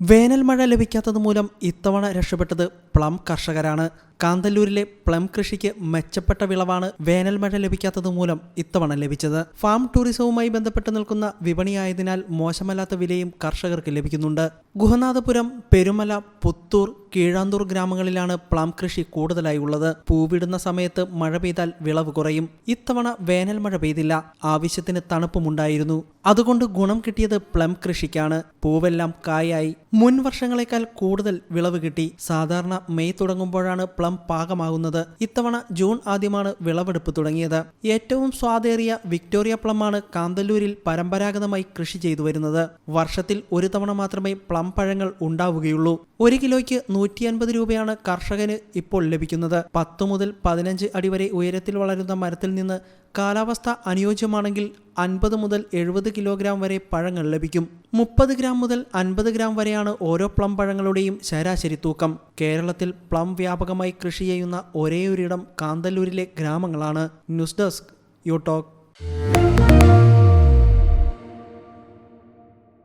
വേനൽ മഴ ലഭിക്കാത്തത് മൂലം ഇത്തവണ രക്ഷപ്പെട്ടത് പ്ലം കർഷകരാണ്. കാന്തല്ലൂരിലെ പ്ലം കൃഷിക്ക് മെച്ചപ്പെട്ട വിളവാണ് വേനൽ മഴ ലഭിക്കാത്തത് മൂലം ഇത്തവണ ലഭിച്ചത്. ഫാം ടൂറിസവുമായി ബന്ധപ്പെട്ട് നിൽക്കുന്ന വിപണിയായതിനാൽ മോശമല്ലാത്ത വിലയും കർഷകർക്ക് ലഭിക്കുന്നുണ്ട്. ഗുഹനാഥപുരം, പെരുമല, പുത്തൂർ, കീഴാന്തൂർ ഗ്രാമങ്ങളിലാണ് പ്ലം കൃഷി കൂടുതലായി ഉള്ളത്. പൂവിടുന്ന സമയത്ത് മഴ പെയ്താൽ വിളവ് കുറയും. ഇത്തവണ വേനൽ മഴ പെയ്തില്ല. ആവശ്യത്തിന് തണുപ്പുമുണ്ടായിരുന്നു. അതുകൊണ്ട് ഗുണം കിട്ടിയത് പ്ലം കൃഷിക്കാണ്. പൂവെല്ലാം കായായി. മുൻ വർഷങ്ങളെക്കാൾ കൂടുതൽ വിളവ് കിട്ടി. സാധാരണ മെയ് തുടങ്ങുമ്പോഴാണ് പ്ലം പാകമാകുന്നത്. ഇത്തവണ ജൂൺ ആദ്യമാണ് വിളവെടുപ്പ് തുടങ്ങിയത്. ഏറ്റവും സ്വാദേറിയ വിക്ടോറിയ പ്ലമാണ് കാന്തല്ലൂരിൽ പരമ്പരാഗതമായി കൃഷി ചെയ്തു വരുന്നത്. വർഷത്തിൽ ഒരു തവണ മാത്രമേ പ്ലം പഴങ്ങൾ ഉണ്ടാവുകയുള്ളൂ. 1 കിലോയ്ക്ക് 150 രൂപയാണ് കർഷകന് ഇപ്പോൾ ലഭിക്കുന്നത്. 10 മുതൽ 15 അടി വരെ ഉയരത്തിൽ വളരുന്ന മരത്തിൽ നിന്ന് കാലാവസ്ഥ അനുയോജ്യമാണെങ്കിൽ 50 മുതൽ 70 കിലോഗ്രാം വരെ പഴങ്ങൾ ലഭിക്കും. 30 ഗ്രാം മുതൽ 50 ഗ്രാം വരെയാണ് ഓരോ പ്ലം പഴങ്ങളുടെയും ശരാശരി തൂക്കം. കേരളത്തിൽ പ്ലം വ്യാപകമായി കൃഷി ചെയ്യുന്ന ഒരേയൊരിടം കാന്തല്ലൂരിലെ ഗ്രാമങ്ങളാണ്. News desk you talk.